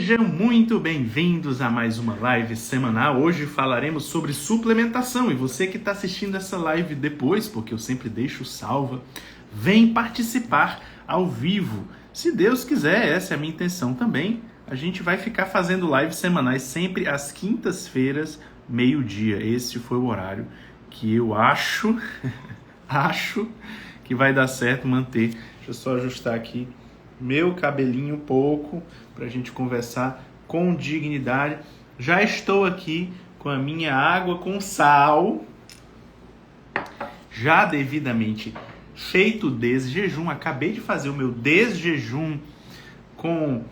Sejam muito bem-vindos a mais uma live semanal. Hoje falaremos sobre suplementação e você que está assistindo essa live depois, porque eu sempre deixo salva, vem participar ao vivo. Se Deus quiser, essa é a minha intenção também. A gente vai ficar fazendo lives semanais sempre às quintas-feiras, meio-dia. Esse foi o horário que eu acho que vai dar certo manter. Deixa eu só ajustar aqui meu cabelinho um pouco para a gente conversar com dignidade. Já estou aqui com a minha água com sal, já devidamente feito o desjejum. Acabei de fazer o meu desjejum com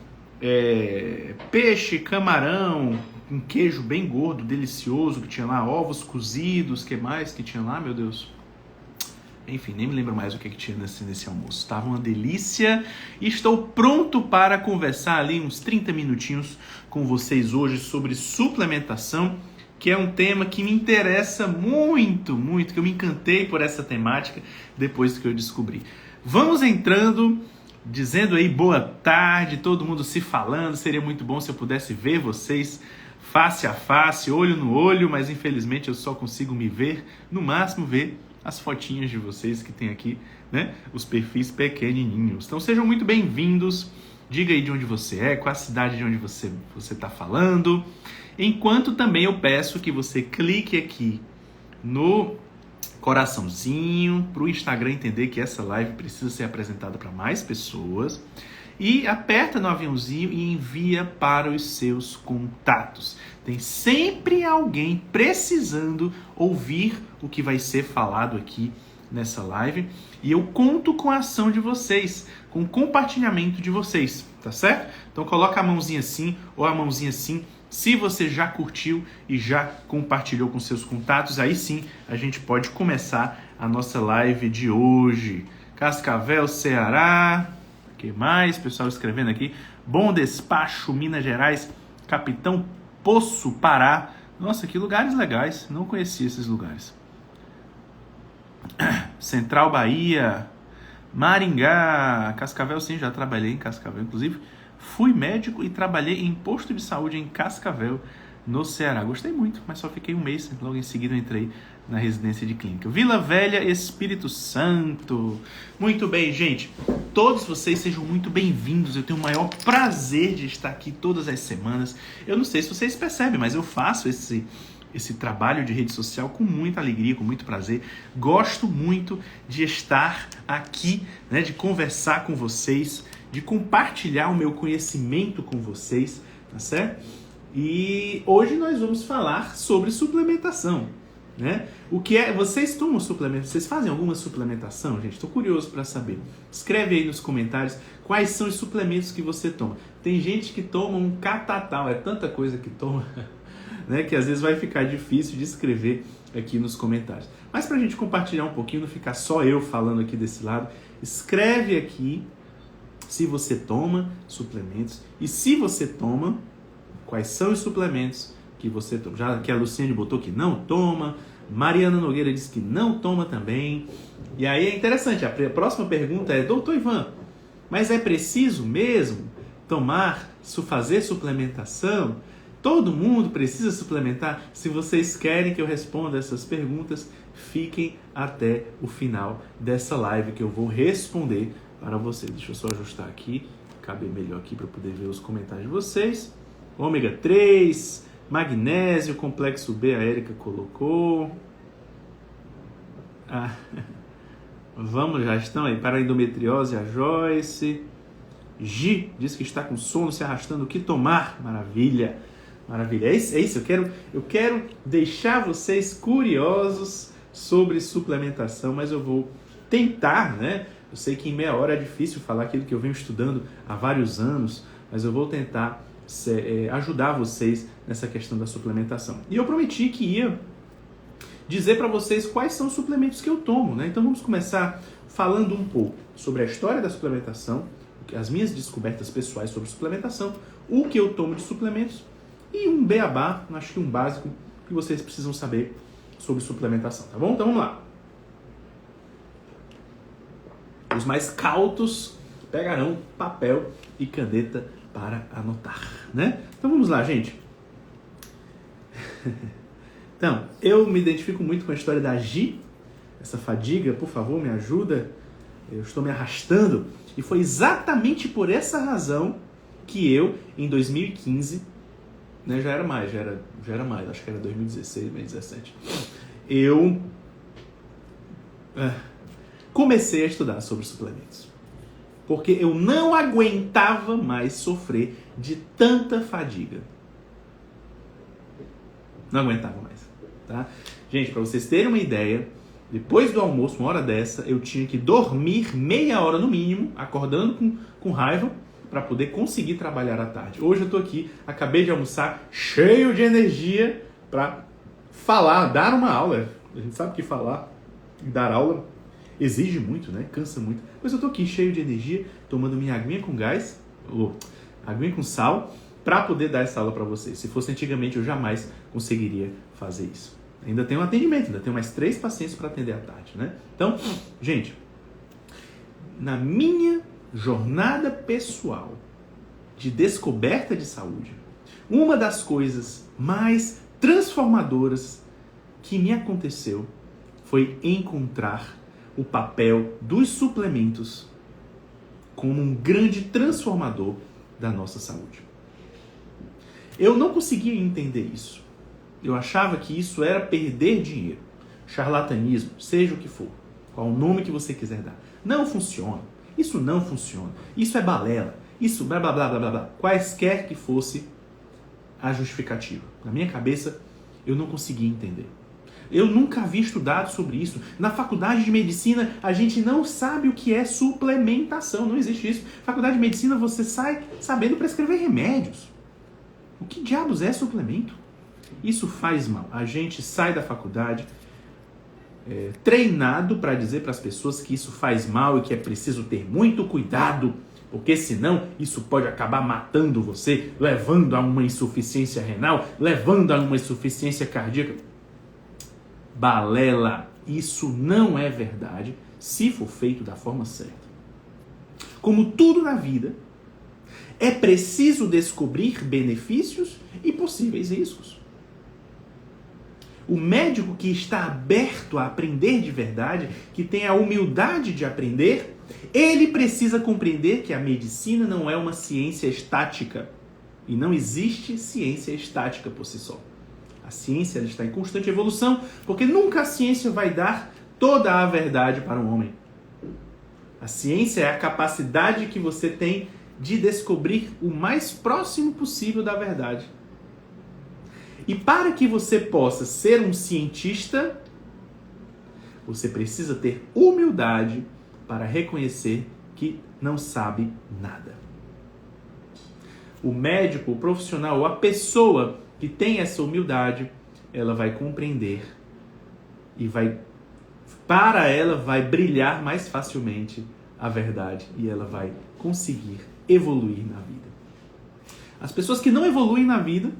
peixe, camarão, um queijo bem gordo, delicioso, que tinha lá, ovos cozidos, que mais que tinha lá, meu Deus? Enfim, nem me lembro mais o que tinha nesse almoço. Estava uma delícia e estou pronto para conversar ali uns 30 minutinhos com vocês hoje sobre suplementação, que é um tema que me interessa muito, que eu me encantei por essa temática depois que eu descobri. Vamos entrando, dizendo aí boa tarde, todo mundo se falando. Seria muito bom se eu pudesse ver vocês face a face, olho no olho, mas infelizmente eu só consigo me ver, no máximo ver as fotinhas de vocês que tem aqui, né? Os perfis pequenininhos. Então sejam muito bem-vindos. Diga aí de onde você é, qual a cidade de onde você está falando. Enquanto também eu peço que você clique aqui no coraçãozinho para o Instagram entender que essa live precisa ser apresentada para mais pessoas. E aperta no aviãozinho e envia para os seus contatos. Tem sempre alguém precisando ouvir o que vai ser falado aqui nessa live. E eu conto com a ação de vocês, com o compartilhamento de vocês, tá certo? Então coloca a mãozinha assim ou a mãozinha assim. Se você já curtiu e já compartilhou com seus contatos, aí sim a gente pode começar a nossa live de hoje. Cascavel, Ceará. O que mais? Pessoal escrevendo aqui. Bom Despacho, Minas Gerais. Capitão Poço, Pará. Nossa, que lugares legais. Não conhecia esses lugares. Central Bahia. Maringá. Cascavel, sim, já trabalhei em Cascavel. Inclusive, fui médico e trabalhei em posto de saúde em Cascavel, no Ceará. Gostei muito, mas só fiquei um mês. Logo em seguida eu entrei na residência de clínica. Vila Velha, Espírito Santo. Muito bem, gente. Todos vocês sejam muito bem-vindos. Eu tenho o maior prazer de estar aqui todas as semanas. Eu não sei se vocês percebem, mas eu faço esse trabalho de rede social com muita alegria, com muito prazer. Gosto muito de estar aqui, né, de conversar com vocês, de compartilhar o meu conhecimento com vocês, tá certo? E hoje nós vamos falar sobre suplementação, né? O que é? Vocês tomam suplemento? Vocês fazem alguma suplementação, gente? Estou curioso para saber. Escreve aí nos comentários quais são os suplementos que você toma. Tem gente que toma um catatal, é tanta coisa que toma, né, que às vezes vai ficar difícil de escrever aqui nos comentários. Mas para a gente compartilhar um pouquinho, não ficar só eu falando aqui desse lado, escreve aqui se você toma suplementos e se você toma, quais são os suplementos que você toma. Já que a Luciane botou que não toma, Mariana Nogueira disse que não toma também. E aí é interessante, a próxima pergunta é: doutor Ivan, mas é preciso mesmo fazer suplementação? Todo mundo precisa suplementar? Se vocês querem que eu responda essas perguntas, fiquem até o final dessa live que eu vou responder para vocês. Deixa eu só ajustar aqui, caber melhor aqui para poder ver os comentários de vocês. Ômega 3, magnésio, complexo B, a Érica colocou. Vamos, já estão aí. Para a endometriose, a Joyce. Gi diz que está com sono, se arrastando. O que tomar? Maravilha, maravilha. É isso. Eu quero deixar vocês curiosos sobre suplementação, mas eu vou tentar, né? Eu sei que em meia hora é difícil falar aquilo que eu venho estudando há vários anos, mas eu vou tentar ajudar vocês nessa questão da suplementação. E eu prometi que ia dizer para vocês quais são os suplementos que eu tomo, né? Então vamos começar falando um pouco sobre a história da suplementação, as minhas descobertas pessoais sobre suplementação, o que eu tomo de suplementos e um beabá, acho que um básico que vocês precisam saber sobre suplementação, tá bom? Então vamos lá. Os mais cautos pegarão papel e caneta para anotar, né? Então vamos lá, gente. Então, eu me identifico muito com a história da Gi. Essa fadiga, por favor, me ajuda. Eu estou me arrastando. E foi exatamente por essa razão que eu, em 2015, né, já era mais, acho que era 2016, 2017, eu comecei a estudar sobre suplementos. Porque eu não aguentava mais sofrer de tanta fadiga. Não aguentava mais, tá? Gente, para vocês terem uma ideia, depois do almoço, uma hora dessa, eu tinha que dormir meia hora no mínimo, acordando com raiva, para poder conseguir trabalhar à tarde. Hoje eu tô aqui, acabei de almoçar, cheio de energia para falar, dar uma aula. A gente sabe que falar e dar aula exige muito, né? Cansa muito. Mas eu tô aqui cheio de energia, tomando minha aguinha com gás, ou aguinha com sal, para poder dar essa aula para vocês. Se fosse antigamente, eu jamais conseguiria fazer isso. Ainda tenho um atendimento, ainda tenho mais 3 pacientes para atender à tarde, né? Então, gente, na minha jornada pessoal de descoberta de saúde, uma das coisas mais transformadoras que me aconteceu foi encontrar o papel dos suplementos como um grande transformador da nossa saúde. Eu não conseguia entender isso. Eu achava que isso era perder dinheiro, charlatanismo, seja o que for, qual o nome que você quiser dar. Não funciona. Isso não funciona. Isso é balela. Isso blá blá blá blá blá blá. Quaisquer que fosse a justificativa. Na minha cabeça, eu não conseguia entender. Eu nunca havia estudado sobre isso. Na faculdade de medicina, a gente não sabe o que é suplementação. Não existe isso. Faculdade de medicina, você sai sabendo prescrever remédios. O que diabos é suplemento? Isso faz mal. A gente sai da faculdade treinado para dizer para as pessoas que isso faz mal e que é preciso ter muito cuidado, porque senão isso pode acabar matando você, levando a uma insuficiência renal, levando a uma insuficiência cardíaca. Balela. Isso não é verdade se for feito da forma certa. Como tudo na vida, é preciso descobrir benefícios e possíveis riscos. O médico que está aberto a aprender de verdade, que tem a humildade de aprender, ele precisa compreender que a medicina não é uma ciência estática. E não existe ciência estática por si só. A ciência ela está em constante evolução, porque nunca a ciência vai dar toda a verdade para um homem. A ciência é a capacidade que você tem de descobrir o mais próximo possível da verdade. E para que você possa ser um cientista, você precisa ter humildade para reconhecer que não sabe nada. O médico, o profissional, a pessoa que tem essa humildade, ela vai compreender e para ela vai brilhar mais facilmente a verdade e ela vai conseguir evoluir na vida. As pessoas que não evoluem na vida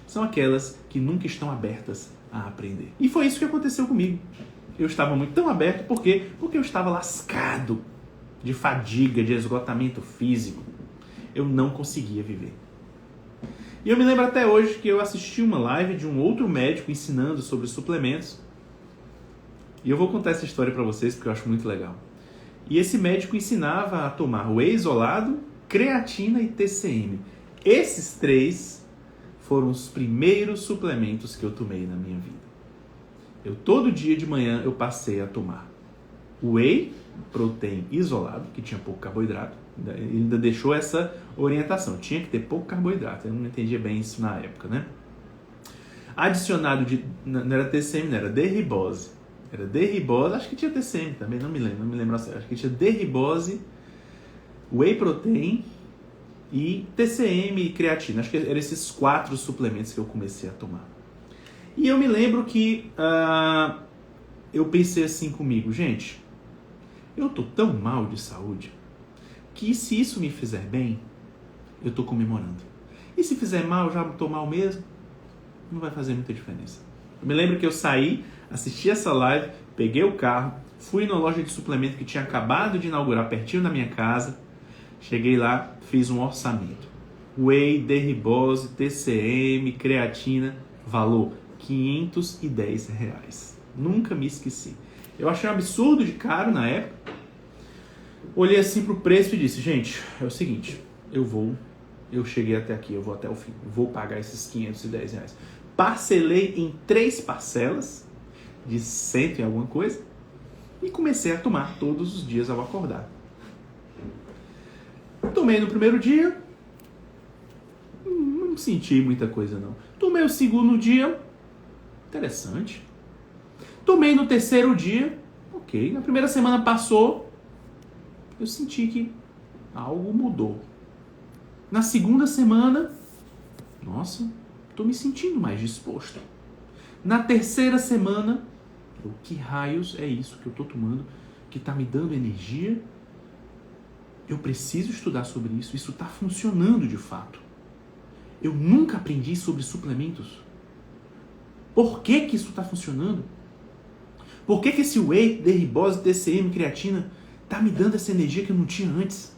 são aquelas que nunca estão abertas a aprender. E foi isso que aconteceu comigo. Eu estava muito tão aberto, por quê? Porque eu estava lascado de fadiga, de esgotamento físico. Eu não conseguia viver. E eu me lembro até hoje que eu assisti uma live de um outro médico ensinando sobre suplementos. E eu vou contar essa história para vocês porque eu acho muito legal. E esse médico ensinava a tomar whey isolado, creatina e TCM. Esses 3 foram os primeiros suplementos que eu tomei na minha vida. Todo dia de manhã eu passei a tomar whey protein isolado, que tinha pouco carboidrato. Ele ainda deixou essa orientação, tinha que ter pouco carboidrato. Eu não entendia bem isso na época, né? Adicionado não era TCM, não, era derribose. Era derribose, acho que tinha TCM também, não me lembro, acho que tinha derribose, whey protein e TCM e creatina. Acho que eram esses 4 suplementos que eu comecei a tomar. E eu me lembro que eu pensei assim comigo, gente, eu tô tão mal de saúde que se isso me fizer bem, eu tô comemorando. E se fizer mal, já tô mal mesmo, não vai fazer muita diferença. Eu me lembro que eu saí, assisti essa live, peguei o carro, fui na loja de suplemento que tinha acabado de inaugurar pertinho da minha casa, Cheguei lá, fiz um orçamento. Whey, derribose, TCM, creatina, valor R$510. Nunca me esqueci. Eu achei um absurdo de caro na época. Olhei assim pro preço e disse, gente, é o seguinte, eu cheguei até aqui, eu vou até o fim, vou pagar esses R$510. Parcelei em 3 parcelas de 100 e alguma coisa e comecei a tomar todos os dias ao acordar. Tomei no primeiro dia, não senti muita coisa não. Tomei o segundo dia, interessante. Tomei no terceiro dia, ok. Na primeira semana passou, eu senti que algo mudou. Na segunda semana, nossa, estou me sentindo mais disposto. Na terceira semana, que raios é isso que eu estou tomando, que está me dando energia? Eu preciso estudar sobre isso, isso está funcionando de fato. Eu nunca aprendi sobre suplementos. Por que que isso está funcionando? Por que que esse whey, derribose, TCM, creatina está me dando essa energia que eu não tinha antes?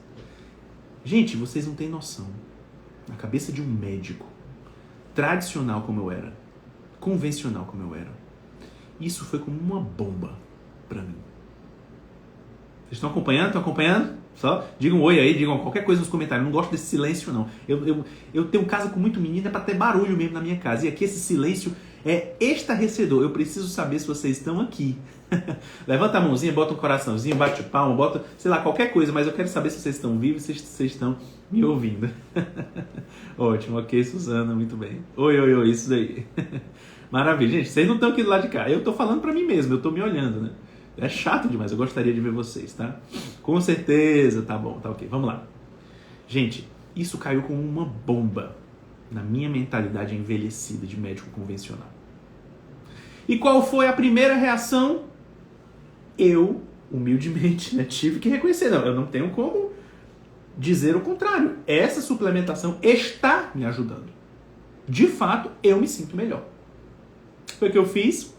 Gente, vocês não têm noção. Na cabeça de um médico, tradicional como eu era, convencional como eu era, isso foi como uma bomba para mim. Vocês estão acompanhando? Estão acompanhando? Só digam um oi aí, digam qualquer coisa nos comentários. Não gosto desse silêncio, não. Eu tenho casa com muito menino, é para ter barulho mesmo na minha casa. E aqui esse silêncio é estarrecedor. Eu preciso saber se vocês estão aqui. Levanta a mãozinha, bota um coraçãozinho, bate palma, bota, sei lá, qualquer coisa. Mas eu quero saber se vocês estão vivos, se vocês estão me ouvindo. Ótimo, ok, Suzana, muito bem. Oi, isso daí. Maravilha. Gente, vocês não estão aqui do lado de cá. Eu estou falando para mim mesmo, eu estou me olhando, né? É chato demais, eu gostaria de ver vocês, tá? Com certeza, tá bom, tá ok. Vamos lá. Gente, isso caiu como uma bomba na minha mentalidade envelhecida de médico convencional. E qual foi a primeira reação? Eu, humildemente, né, tive que reconhecer. Não, eu não tenho como dizer o contrário. Essa suplementação está me ajudando. De fato, eu me sinto melhor. Foi o que eu fiz.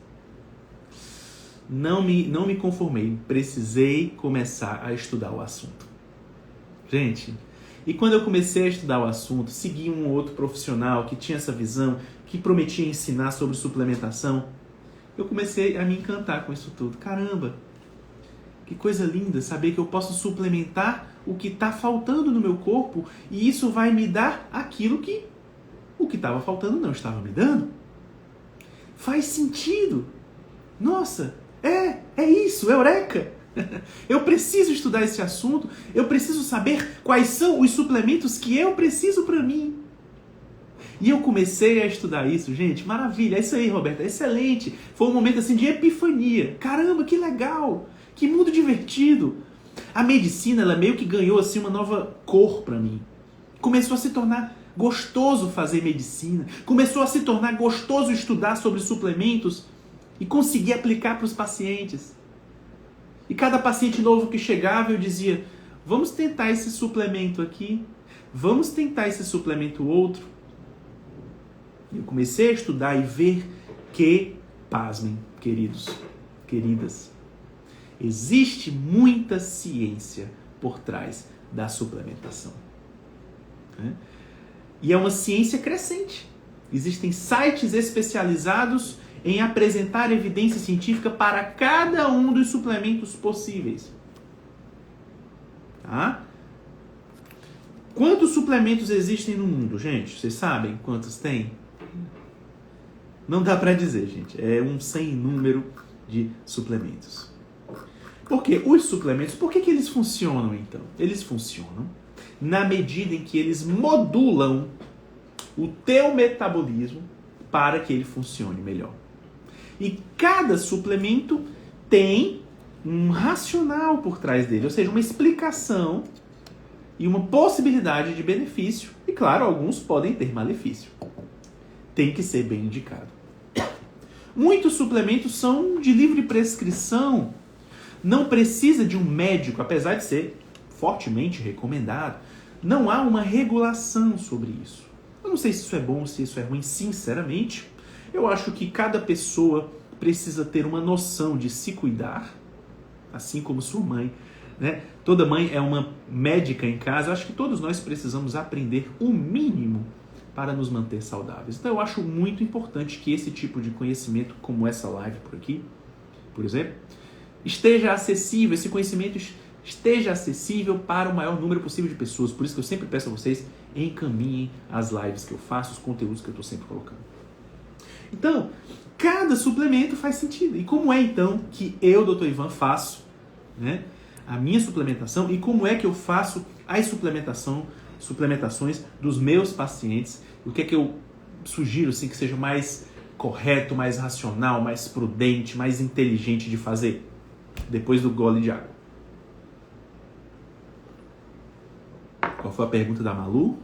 Não me conformei, precisei começar a estudar o assunto. Gente, e quando eu comecei a estudar o assunto, segui um outro profissional que tinha essa visão, que prometia ensinar sobre suplementação, eu comecei a me encantar com isso tudo. Caramba, que coisa linda saber que eu posso suplementar o que está faltando no meu corpo e isso vai me dar aquilo que o que estava faltando não estava me dando. Faz sentido. Nossa, é isso, eureka! Eu preciso estudar esse assunto, eu preciso saber quais são os suplementos que eu preciso para mim. E eu comecei a estudar isso, gente, maravilha, é isso aí, Roberta, excelente. Foi um momento assim de epifania. Caramba, que legal, que mundo divertido. A medicina, ela meio que ganhou assim uma nova cor para mim. Começou a se tornar gostoso fazer medicina, começou a se tornar gostoso estudar sobre suplementos e conseguir aplicar para os pacientes. E cada paciente novo que chegava, eu dizia, vamos tentar esse suplemento aqui, vamos tentar esse suplemento outro. Eu comecei a estudar e ver que, pasmem, queridos, queridas, existe muita ciência por trás da suplementação. E é uma ciência crescente. Existem sites especializados em apresentar evidência científica para cada um dos suplementos possíveis. Tá? Quantos suplementos existem no mundo, gente? Vocês sabem quantos tem? Não dá para dizer, gente. É um sem número de suplementos. Por quê? Os suplementos, por que eles funcionam, então? Eles funcionam na medida em que eles modulam o teu metabolismo para que ele funcione melhor. E cada suplemento tem um racional por trás dele, ou seja, uma explicação e uma possibilidade de benefício. E claro, alguns podem ter malefício. Tem que ser bem indicado. Muitos suplementos são de livre prescrição. Não precisa de um médico, apesar de ser fortemente recomendado. Não há uma regulação sobre isso. Eu não sei se isso é bom ou se isso é ruim, sinceramente. Eu acho que cada pessoa precisa ter uma noção de se cuidar, assim como sua mãe né? Toda mãe é uma médica em casa. Eu acho que todos nós precisamos aprender o mínimo para nos manter saudáveis. Então eu acho muito importante que esse tipo de conhecimento, como essa live por aqui, por exemplo, esteja acessível, esse conhecimento esteja acessível para o maior número possível de pessoas. Por isso que eu sempre peço a vocês, encaminhem as lives que eu faço, os conteúdos que eu estou sempre colocando. Então, cada suplemento faz sentido. E como é então que eu, Dr. Ivan, faço, né, a minha suplementação e como é que eu faço as suplementações dos meus pacientes? O que é que eu sugiro assim, que seja mais correto, mais racional, mais prudente, mais inteligente de fazer depois do gole de água? Qual foi a pergunta da Malu?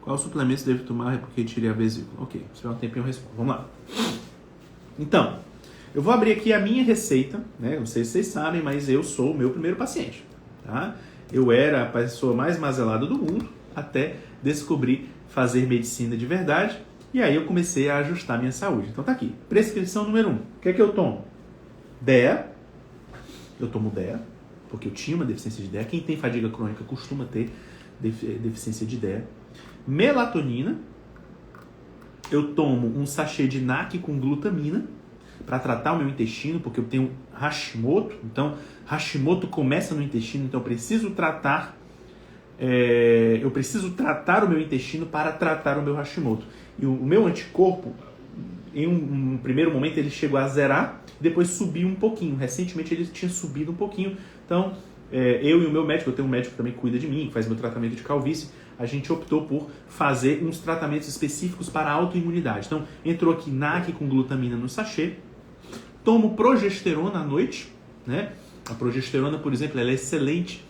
Qual suplemento você deve tomar porque tirei a vesícula? Ok, se tiver um tempinho eu respondo. Vamos lá. Então, eu vou abrir aqui a minha receita, né? Não sei se vocês sabem, mas eu sou o meu primeiro paciente, tá? Eu era a pessoa mais mazelada do mundo até descobrir fazer medicina de verdade e aí eu comecei a ajustar minha saúde. Então tá aqui, prescrição número 1. O que é que eu tomo? DEA. Eu tomo DEA, porque eu tinha uma deficiência de DEA. Quem tem fadiga crônica costuma ter deficiência de DEA. Melatonina. Eu tomo um sachê de NAC com glutamina para tratar o meu intestino, porque eu tenho Hashimoto. Então, Hashimoto começa no intestino, então eu preciso tratar o meu intestino para tratar o meu Hashimoto. E o meu anticorpo, em um primeiro momento, ele chegou a zerar, depois subiu um pouquinho. Recentemente ele tinha subido um pouquinho. Então, eu e o meu médico, eu tenho um médico que também cuida de mim, que faz meu tratamento de calvície, a gente optou por fazer uns tratamentos específicos para a autoimunidade. Então, entrou aqui NAC com glutamina no sachê. Tomo progesterona à noite, né? A progesterona, por exemplo, ela é excelente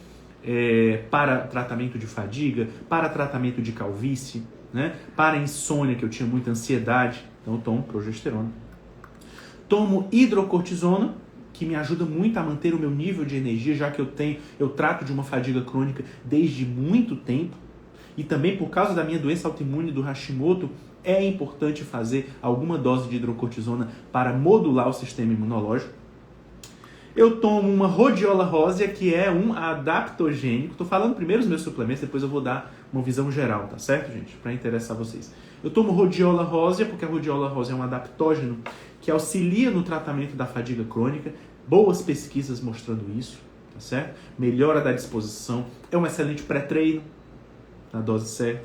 para tratamento de fadiga, para tratamento de calvície, né? Para insônia, que eu tinha muita ansiedade. Então, eu tomo progesterona. Tomo hidrocortisona, que me ajuda muito a manter o meu nível de energia, já que eu trato de uma fadiga crônica desde muito tempo. E também por causa da minha doença autoimune do Hashimoto, é importante fazer alguma dose de hidrocortisona para modular o sistema imunológico. Eu tomo uma rhodiola rósea, que é um adaptogênico. Estou falando primeiro os meus suplementos, depois eu vou dar uma visão geral, tá certo, gente? Para interessar vocês. Eu tomo rhodiola rósea, porque a rhodiola rósea é um adaptógeno que auxilia no tratamento da fadiga crônica. Boas pesquisas mostrando isso, tá certo? Melhora da disposição, é um excelente pré-treino, na dose certa.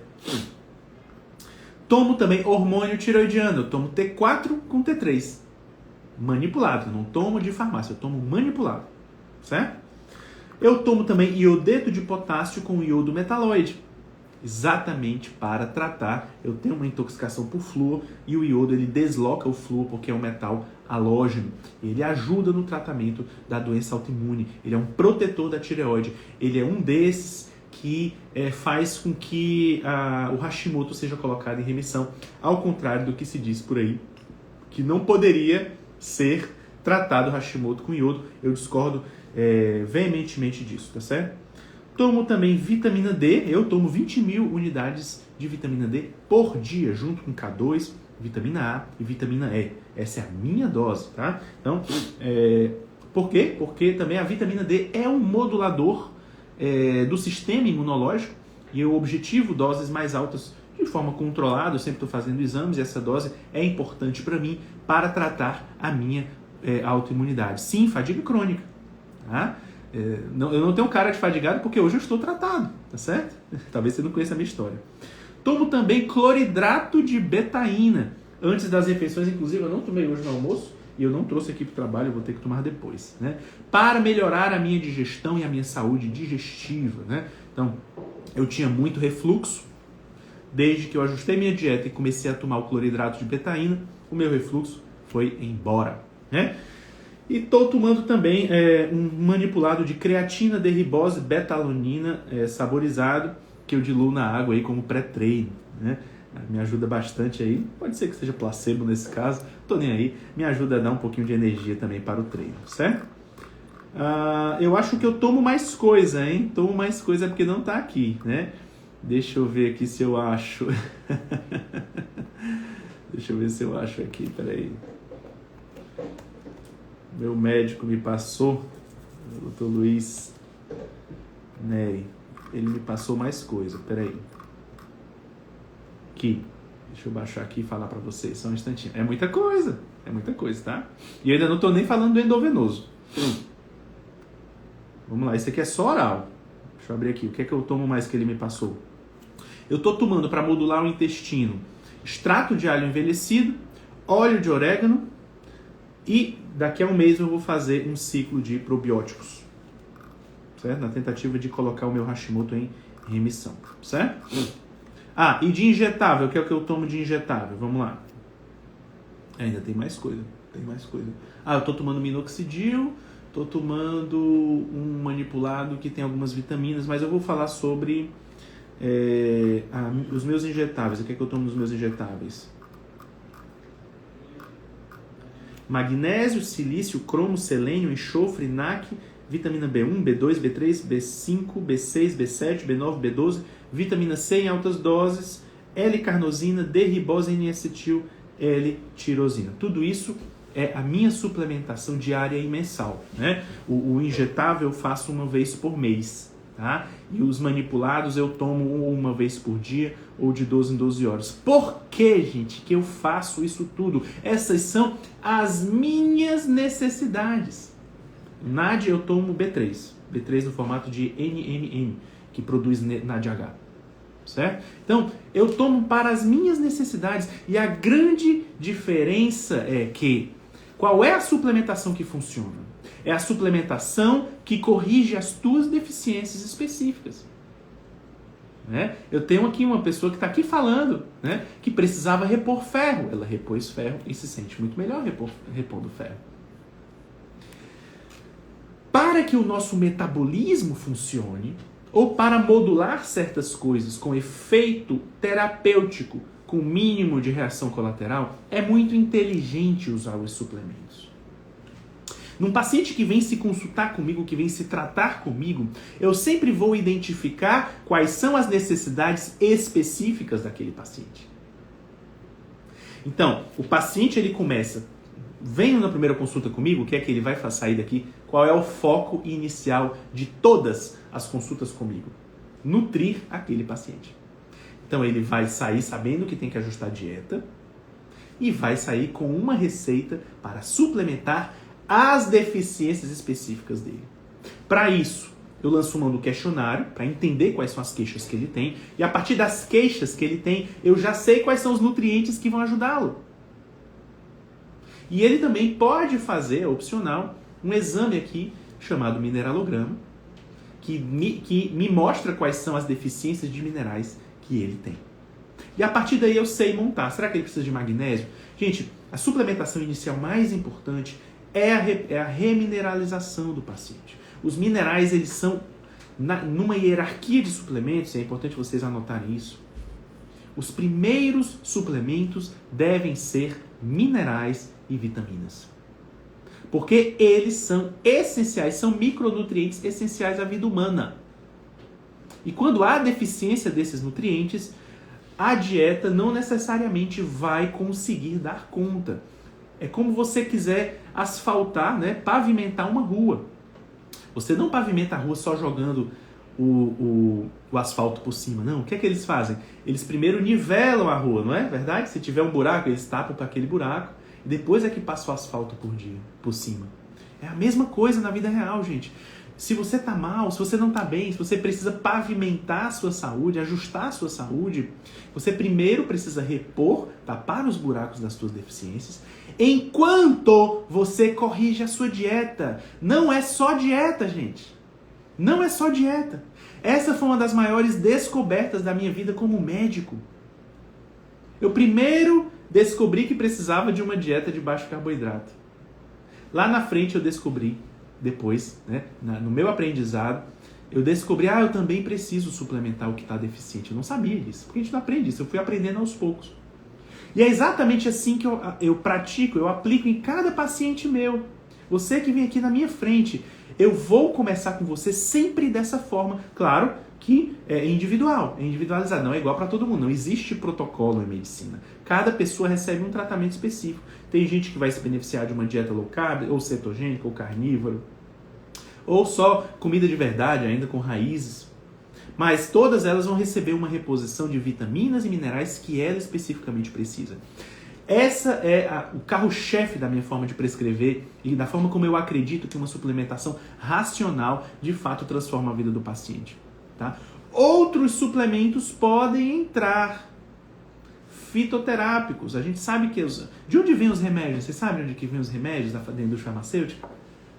Tomo também hormônio tiroidiano, eu tomo T4 com T3. Manipulado, não tomo de farmácia, eu tomo manipulado, certo? Eu tomo também iodeto de potássio com iodo metaloide, exatamente para tratar, eu tenho uma intoxicação por flúor e o iodo ele desloca o flúor porque é um metal halógeno, ele ajuda no tratamento da doença autoimune, ele é um protetor da tireoide, ele é um desses que faz com que o Hashimoto seja colocado em remissão, ao contrário do que se diz por aí, que não poderia ser tratado Hashimoto com iodo. Eu discordo veementemente disso, tá certo? Tomo também vitamina D, eu tomo 20 mil unidades de vitamina D por dia, junto com K2, vitamina A e vitamina E. Essa é a minha dose, tá? Então, por quê? Porque também a vitamina D é um modulador do sistema imunológico e eu objetivo doses mais altas de forma controlada, eu sempre estou fazendo exames e essa dose é importante para mim para tratar a minha autoimunidade. Sim, fadiga crônica. Tá? Eu não tenho cara de fadigado porque hoje eu estou tratado, tá certo? Talvez você não conheça a minha história. Tomo também cloridrato de betaína. Antes das refeições, inclusive, eu não tomei hoje no almoço e eu não trouxe aqui para o trabalho, eu vou ter que tomar depois, né? Para melhorar a minha digestão e a minha saúde digestiva, né? Então, eu tinha muito refluxo. Desde que eu ajustei minha dieta e comecei a tomar o cloridrato de betaína, o meu refluxo foi embora, né? E estou tomando também um manipulado de creatina, derribose, betalonina saborizado, que eu diluo na água aí como pré-treino, né? Me ajuda bastante aí, pode ser que seja placebo nesse caso, tô nem aí, me ajuda a dar um pouquinho de energia também para o treino, certo? Eu acho que eu tomo mais coisa, hein? Tomo mais coisa porque não tá aqui, né? Deixa eu ver aqui se eu acho. Deixa eu ver se eu acho aqui, peraí. Meu médico me passou Doutor Luiz Neri. Ele me passou mais coisa. Peraí. Aqui. Deixa eu baixar aqui e falar pra vocês. Só um instantinho. É muita coisa, tá? E eu ainda não tô nem falando do endovenoso. Vamos lá, esse aqui é só oral. Deixa eu abrir aqui. O que é que eu tomo mais que ele me passou? Eu tô tomando para modular o intestino extrato de alho envelhecido, óleo de orégano e daqui a um mês eu vou fazer um ciclo de probióticos. Certo? Na tentativa de colocar o meu Hashimoto em remissão. Certo? Ah, e de injetável, que é o que eu tomo de injetável. Vamos lá. Ainda tem mais coisa. Ah, eu tô tomando minoxidil, tô tomando um manipulado que tem algumas vitaminas, mas eu vou falar sobre os meus injetáveis. O que é que eu tomo nos meus injetáveis? Magnésio, silício, cromo, selênio, enxofre, NAC, vitamina B1, B2, B3, B5, B6, B7, B9, B12, vitamina C em altas doses, L-carnosina, D-ribose, N-acetil, L-tirosina. Tudo isso é a minha suplementação diária e mensal, né? O injetável eu faço uma vez por mês, tá? E os manipulados eu tomo uma vez por dia ou de 12 em 12 horas. Por que, gente, que eu faço isso tudo? Essas são as minhas necessidades. NAD eu tomo B3 no formato de NMN, que produz NADH, certo? Então, eu tomo para as minhas necessidades e a grande diferença é que qual é a suplementação que funciona? É a suplementação que corrige as tuas deficiências específicas. Né? Eu tenho aqui uma pessoa que está aqui falando, né, que precisava repor ferro. Ela repôs ferro e se sente muito melhor repondo ferro. Para que o nosso metabolismo funcione, ou para modular certas coisas com efeito terapêutico, com mínimo de reação colateral, é muito inteligente usar os suplementos. Num paciente que vem se consultar comigo, que vem se tratar comigo, eu sempre vou identificar quais são as necessidades específicas daquele paciente. Então, o paciente ele começa, vem na primeira consulta comigo, o que é que ele vai sair daqui? Qual é o foco inicial de todas as consultas comigo? Nutrir aquele paciente. Então ele vai sair sabendo que tem que ajustar a dieta e vai sair com uma receita para suplementar as deficiências específicas dele. Para isso, eu lanço mão do questionário para entender quais são as queixas que ele tem e a partir das queixas que ele tem, eu já sei quais são os nutrientes que vão ajudá-lo. E ele também pode fazer, é opcional, um exame aqui chamado mineralograma, que me mostra quais são as deficiências de minerais que ele tem. E a partir daí eu sei montar. Será que ele precisa de magnésio? Gente, a suplementação inicial mais importante é a remineralização do paciente. Os minerais, eles são, numa hierarquia de suplementos, é importante vocês anotarem isso, os primeiros suplementos devem ser minerais e vitaminas. Porque eles são essenciais, são micronutrientes essenciais à vida humana. E quando há deficiência desses nutrientes, a dieta não necessariamente vai conseguir dar conta. É como você quiser asfaltar, né, pavimentar uma rua. Você não pavimenta a rua só jogando o asfalto por cima, não. O que é que eles fazem? Eles primeiro nivelam a rua, não é verdade? Se tiver um buraco, eles tapam para aquele buraco. E depois é que passa o asfalto por cima. É a mesma coisa na vida real, gente. Se você tá mal, se você não tá bem, se você precisa pavimentar a sua saúde, ajustar a sua saúde, você primeiro precisa repor, tapar os buracos das suas deficiências, enquanto você corrige a sua dieta. Não é só dieta, gente. Não é só dieta. Essa foi uma das maiores descobertas da minha vida como médico. Eu primeiro descobri que precisava de uma dieta de baixo carboidrato. Lá na frente eu descobri, depois, né, no meu aprendizado, eu descobri, eu também preciso suplementar o que está deficiente. Eu não sabia disso, porque a gente não aprende isso. Eu fui aprendendo aos poucos. E é exatamente assim que eu pratico, eu aplico em cada paciente meu. Você que vem aqui na minha frente, eu vou começar com você sempre dessa forma. Claro que é individual, é individualizado, não é igual para todo mundo. Não existe protocolo em medicina. Cada pessoa recebe um tratamento específico. Tem gente que vai se beneficiar de uma dieta low carb, ou cetogênica, ou carnívoro. ou só comida de verdade, ainda com raízes. Mas todas elas vão receber uma reposição de vitaminas e minerais que ela especificamente precisa. Essa é o carro-chefe da minha forma de prescrever e da forma como eu acredito que uma suplementação racional de fato transforma a vida do paciente. Tá? Outros suplementos podem entrar. Fitoterápicos. A gente sabe que... De onde vêm os remédios? Você sabe onde que vêm os remédios da indústria farmacêutica?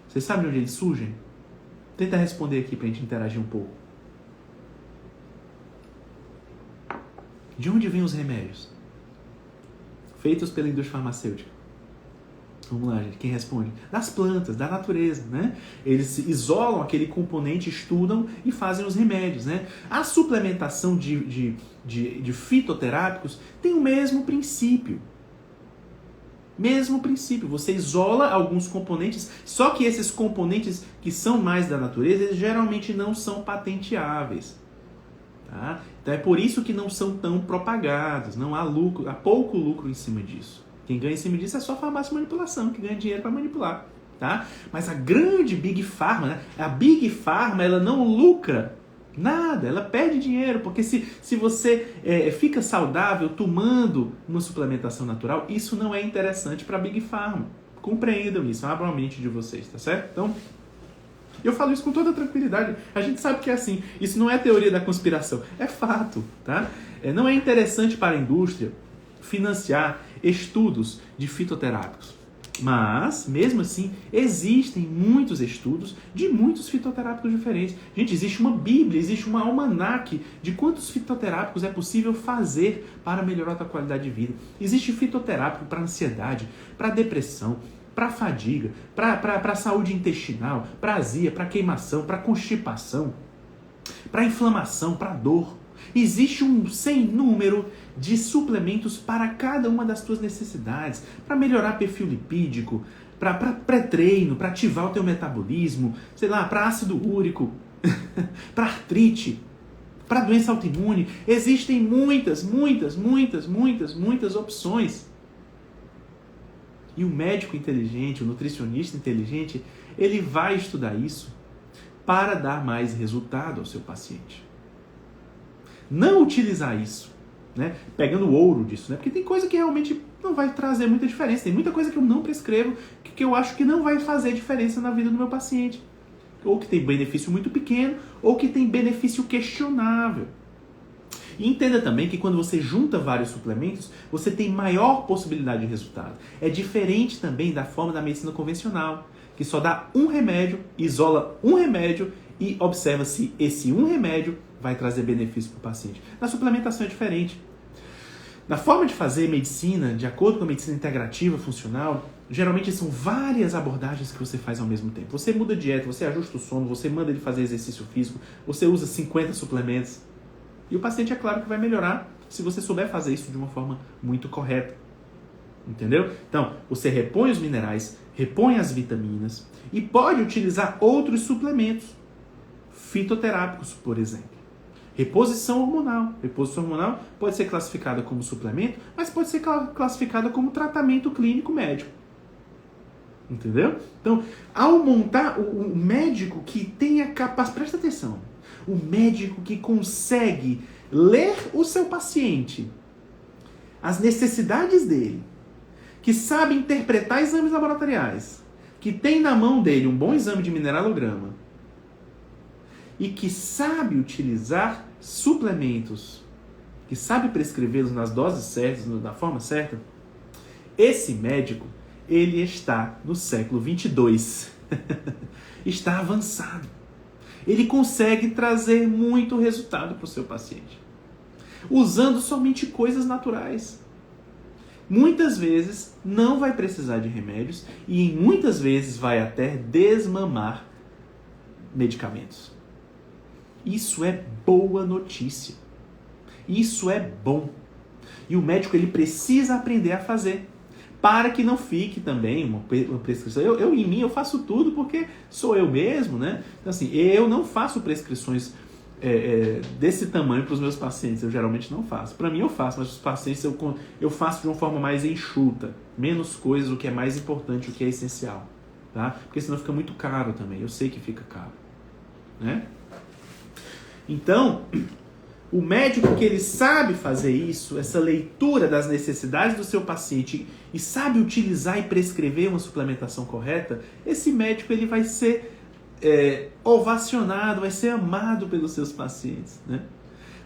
Você sabe onde eles surgem? Tenta responder aqui pra gente interagir um pouco. De onde vêm os remédios? Feitos pela indústria farmacêutica. Vamos lá, gente. Quem responde? Das plantas, da natureza, né? Eles isolam aquele componente, estudam e fazem os remédios, né? A suplementação de fitoterápicos tem o mesmo princípio. Mesmo princípio. Você isola alguns componentes, só que esses componentes que são mais da natureza, eles geralmente não são patenteáveis. Tá? Então é por isso que não são tão propagados. Não há lucro, há pouco lucro em cima disso. Quem ganha em cima disso é só a farmácia de manipulação, que ganha dinheiro para manipular, tá? Mas a grande Big Pharma, né? A Big Pharma, ela não lucra nada, ela perde dinheiro, porque se você fica saudável tomando uma suplementação natural, isso não é interessante para a Big Pharma. Compreendam isso, abram a mente de vocês, tá certo? Então, eu falo isso com toda tranquilidade, a gente sabe que é assim, isso não é teoria da conspiração, é fato, tá? Não é interessante para a indústria financiar estudos de fitoterápicos. Mas, mesmo assim, existem muitos estudos de muitos fitoterápicos diferentes. Gente, existe uma bíblia, existe um almanaque de quantos fitoterápicos é possível fazer para melhorar a tua qualidade de vida. Existe fitoterápico para ansiedade, para depressão, para fadiga, para saúde intestinal, para azia, para queimação, para constipação, para inflamação, para dor. Existe um sem número de suplementos para cada uma das tuas necessidades, para melhorar perfil lipídico, para pré-treino, para ativar o teu metabolismo, sei lá, para ácido úrico, para artrite, para doença autoimune. Existem muitas opções. E o médico inteligente, o nutricionista inteligente, ele vai estudar isso para dar mais resultado ao seu paciente. Não utilizar isso, né, pegando o ouro disso, né, porque tem coisa que realmente não vai trazer muita diferença, tem muita coisa que eu não prescrevo, que eu acho que não vai fazer diferença na vida do meu paciente, ou que tem benefício muito pequeno, ou que tem benefício questionável. E entenda também que quando você junta vários suplementos, você tem maior possibilidade de resultado. É diferente também da forma da medicina convencional, que só dá um remédio, isola um remédio e observa se esse um remédio vai trazer benefício para o paciente. Na suplementação é diferente. Na forma de fazer medicina, de acordo com a medicina integrativa, funcional, geralmente são várias abordagens que você faz ao mesmo tempo. Você muda a dieta, você ajusta o sono, você manda ele fazer exercício físico, você usa 50 suplementos. E o paciente, é claro que vai melhorar se você souber fazer isso de uma forma muito correta. Entendeu? Então, você repõe os minerais, repõe as vitaminas e pode utilizar outros suplementos fitoterápicos, por exemplo. Reposição hormonal. Reposição hormonal pode ser classificada como suplemento, mas pode ser classificada como tratamento clínico médico. Entendeu? Então, ao montar o médico que tem a capacidade... Presta atenção. O médico que consegue ler o seu paciente, as necessidades dele, que sabe interpretar exames laboratoriais, que tem na mão dele um bom exame de mineralograma e que sabe utilizar suplementos, que sabe prescrevê-los nas doses certas, da forma certa, esse médico, ele está no século 22. Está avançado. Ele consegue trazer muito resultado para o seu paciente, usando somente coisas naturais. Muitas vezes não vai precisar de remédios e muitas vezes vai até desmamar medicamentos. Isso é boa notícia. Isso é bom. E o médico, ele precisa aprender a fazer, para que não fique também uma prescrição. Eu em mim, eu faço tudo porque sou eu mesmo, né? Então, assim, eu não faço prescrições desse tamanho para os meus pacientes. Eu geralmente não faço. Para mim eu faço, mas os pacientes eu faço de uma forma mais enxuta. Menos coisas, o que é mais importante, o que é essencial. tá? Porque senão fica muito caro também. Eu sei que fica caro, né? Então, o médico que ele sabe fazer isso, essa leitura das necessidades do seu paciente e sabe utilizar e prescrever uma suplementação correta, esse médico ele vai ser ovacionado, vai ser amado pelos seus pacientes, né?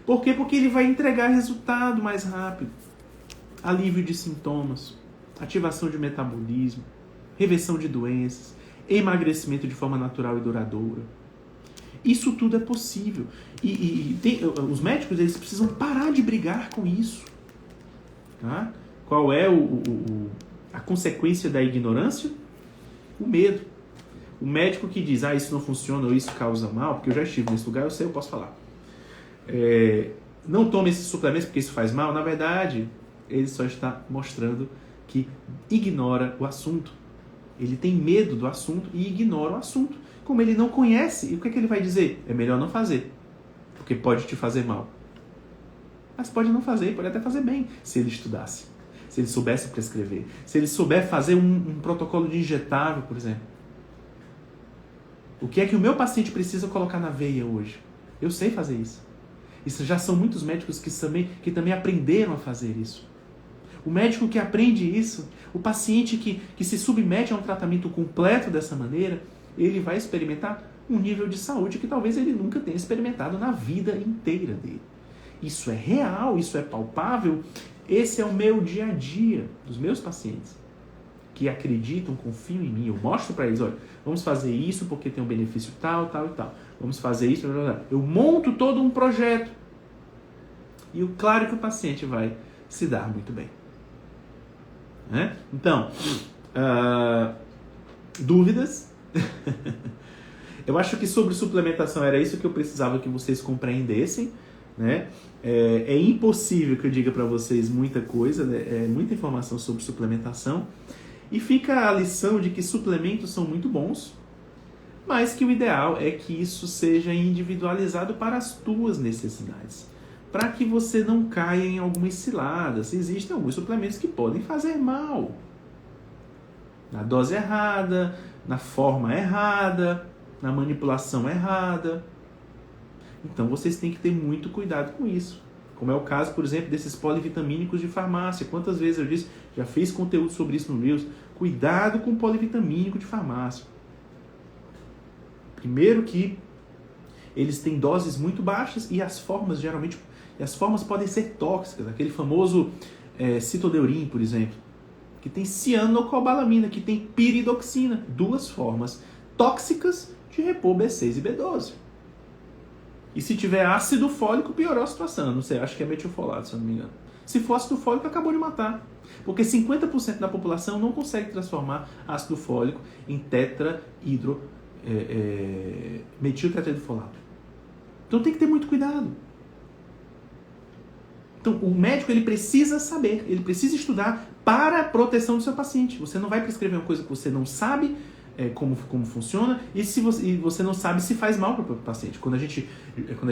Por quê? Porque ele vai entregar resultado mais rápido. Alívio de sintomas, ativação de metabolismo, reversão de doenças, emagrecimento de forma natural e duradoura. Isso tudo é possível. Os médicos eles precisam parar de brigar com isso. Tá? Qual é a consequência da ignorância? O medo. O médico que diz, isso não funciona ou isso causa mal, porque eu já estive nesse lugar, eu sei, eu posso falar. Não tome esses suplementos porque isso faz mal. Na verdade, ele só está mostrando que ignora o assunto. Ele tem medo do assunto e ignora o assunto. Como ele não conhece, e o que ele vai dizer? É melhor não fazer, porque pode te fazer mal. Mas pode não fazer, pode até fazer bem, se ele estudasse, se ele soubesse prescrever, se ele souber fazer um protocolo de injetável, por exemplo. O que é que o meu paciente precisa colocar na veia hoje? Eu sei fazer isso. Isso já são muitos médicos que também aprenderam a fazer isso. O médico que aprende isso, o paciente que se submete a um tratamento completo dessa maneira, ele vai experimentar um nível de saúde que talvez ele nunca tenha experimentado na vida inteira dele. Isso é real, isso é palpável. Esse é o meu dia a dia dos meus pacientes que acreditam, confiam em mim. Eu mostro para eles, olha, vamos fazer isso porque tem um benefício tal, tal e tal. Vamos fazer isso, blá, blá, blá. Eu monto todo um projeto. E claro que o paciente vai se dar muito bem. Né? Então, dúvidas? Eu acho que sobre suplementação era isso que eu precisava que vocês compreendessem, né? É impossível que eu diga para vocês muita coisa, né? Muita informação sobre suplementação, e fica a lição de que suplementos são muito bons, mas que o ideal é que isso seja individualizado para as tuas necessidades, para que você não caia em algumas ciladas. Existem alguns suplementos que podem fazer mal, na dose errada, na forma errada, na manipulação errada. Então vocês têm que ter muito cuidado com isso. Como é o caso, por exemplo, desses polivitamínicos de farmácia. Quantas vezes eu disse, já fiz conteúdo sobre isso no Reels. Cuidado com o polivitamínico de farmácia. Primeiro que eles têm doses muito baixas e as formas geralmente, as formas podem ser tóxicas. Aquele famoso citodeurin, por exemplo, que tem cianocobalamina, que tem piridoxina, duas formas tóxicas de repor B6 e B12. E se tiver ácido fólico, piorou a situação. Não sei, acho que é metilfolato, se eu não me engano. Se for ácido fólico, acabou de matar. Porque 50% da população não consegue transformar ácido fólico em metiltetraidrofolato. Então tem que ter muito cuidado. Então o médico ele precisa saber, ele precisa estudar para a proteção do seu paciente. Você não vai prescrever uma coisa que você não sabe como funciona e você não sabe se faz mal para o paciente. Quando a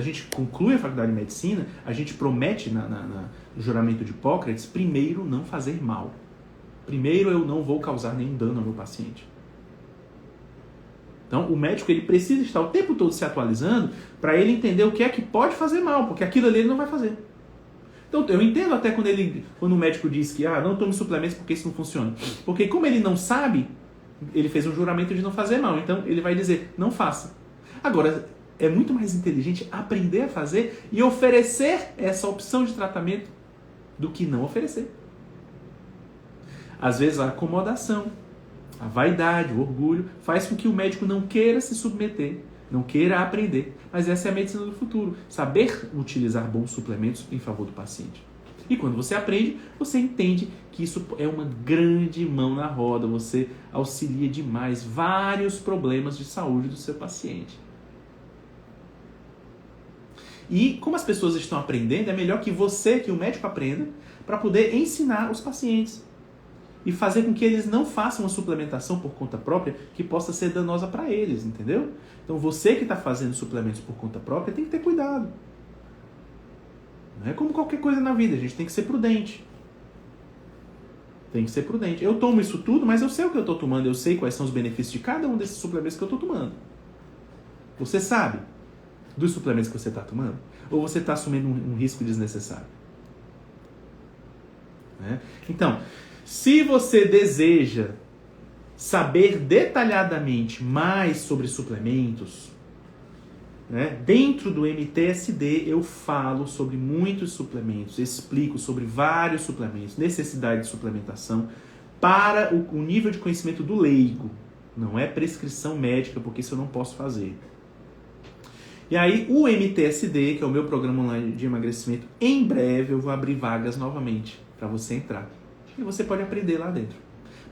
gente conclui a faculdade de medicina, a gente promete no juramento de Hipócrates, primeiro não fazer mal. Primeiro eu não vou causar nenhum dano ao meu paciente. Então o médico ele precisa estar o tempo todo se atualizando para ele entender o que é que pode fazer mal, porque aquilo ali ele não vai fazer. Então eu entendo até quando o médico diz que não tome suplementos porque isso não funciona. Porque como ele não sabe, ele fez um juramento de não fazer mal. Então ele vai dizer, não faça. Agora, é muito mais inteligente aprender a fazer e oferecer essa opção de tratamento do que não oferecer. Às vezes a acomodação, a vaidade, o orgulho faz com que o médico não queira se submeter, não queira aprender. Mas essa é a medicina do futuro. Saber utilizar bons suplementos em favor do paciente. E quando você aprende, você entende que isso é uma grande mão na roda. Você auxilia demais vários problemas de saúde do seu paciente. E como as pessoas estão aprendendo, é melhor que o médico aprenda para poder ensinar os pacientes. E fazer com que eles não façam uma suplementação por conta própria que possa ser danosa para eles, entendeu? Então você que está fazendo suplementos por conta própria tem que ter cuidado. Não é como qualquer coisa na vida, a gente tem que ser prudente. Tem que ser prudente. Eu tomo isso tudo, mas eu sei o que eu estou tomando, eu sei quais são os benefícios de cada um desses suplementos que eu estou tomando. Você sabe dos suplementos que você está tomando? Ou você está assumindo um risco desnecessário? Né? Então, se você deseja saber detalhadamente mais sobre suplementos, né, dentro do MTSD eu falo sobre muitos suplementos, explico sobre vários suplementos, necessidade de suplementação para o nível de conhecimento do leigo. Não é prescrição médica, porque isso eu não posso fazer. E aí, o MTSD, que é o meu programa online de emagrecimento, em breve eu vou abrir vagas novamente para você entrar. E você pode aprender lá dentro.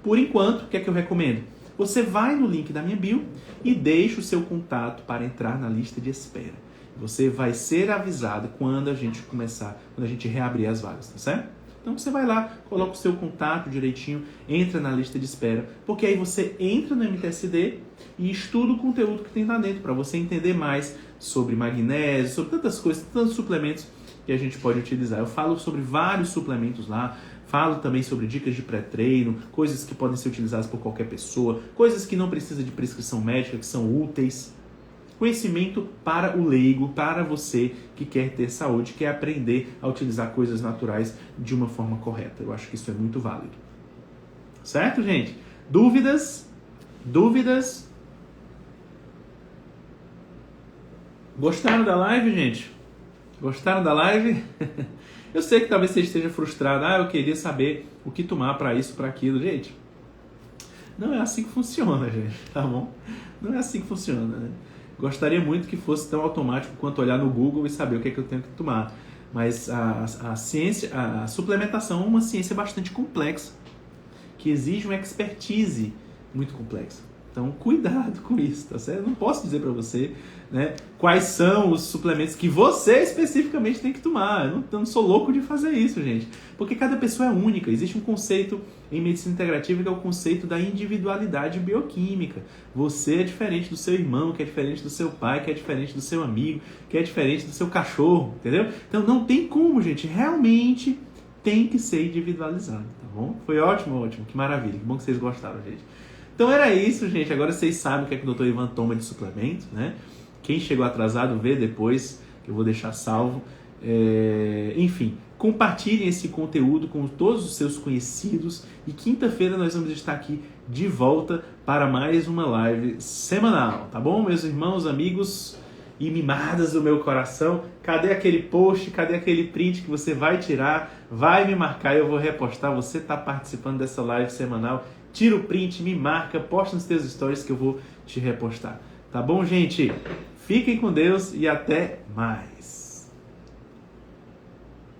Por enquanto, o que é que eu recomendo? Você vai no link da minha bio e deixa o seu contato para entrar na lista de espera. Você vai ser avisado quando a gente começar, quando a gente reabrir as vagas, tá certo? Então você vai lá, coloca o seu contato direitinho, entra na lista de espera, porque aí você entra no MTSD e estuda o conteúdo que tem lá dentro, para você entender mais sobre magnésio, sobre tantas coisas, tantos suplementos que a gente pode utilizar. Eu falo sobre vários suplementos lá, falo também sobre dicas de pré-treino, coisas que podem ser utilizadas por qualquer pessoa, coisas que não precisam de prescrição médica, que são úteis. Conhecimento para o leigo, para você que quer ter saúde, quer aprender a utilizar coisas naturais de uma forma correta. Eu acho que isso é muito válido. Certo, gente? Dúvidas? Dúvidas? Gostaram da live, gente? Gostaram da live? Eu sei que talvez você esteja frustrado. Eu queria saber o que tomar para isso, para aquilo. Gente, não é assim que funciona, gente, tá bom? Não é assim que funciona, né? Gostaria muito que fosse tão automático quanto olhar no Google e saber o que é que eu tenho que tomar. Mas a ciência, a suplementação é uma ciência bastante complexa, que exige uma expertise muito complexa. Então, cuidado com isso, tá certo? Eu não posso dizer para você, né, quais são os suplementos que você especificamente tem que tomar. Eu não sou louco de fazer isso, gente. Porque cada pessoa é única. Existe um conceito em medicina integrativa que é o conceito da individualidade bioquímica. Você é diferente do seu irmão, que é diferente do seu pai, que é diferente do seu amigo, que é diferente do seu cachorro, entendeu? Então, não tem como, gente. Realmente tem que ser individualizado, tá bom? Foi ótimo, ótimo. Que maravilha. Que bom que vocês gostaram, gente. Então era isso, gente. Agora vocês sabem o que é que o Dr. Ivan toma de suplemento, né? Quem chegou atrasado, vê depois, que eu vou deixar salvo. Enfim, compartilhem esse conteúdo com todos os seus conhecidos. E quinta-feira nós vamos estar aqui de volta para mais uma live semanal, tá bom, meus irmãos, amigos e mimadas do meu coração? Cadê aquele post, cadê aquele print que você vai tirar? Vai me marcar e eu vou repostar. Você está participando dessa live semanal. Tira o print, me marca, posta nos teus stories que eu vou te repostar. Tá bom, gente? Fiquem com Deus e até mais.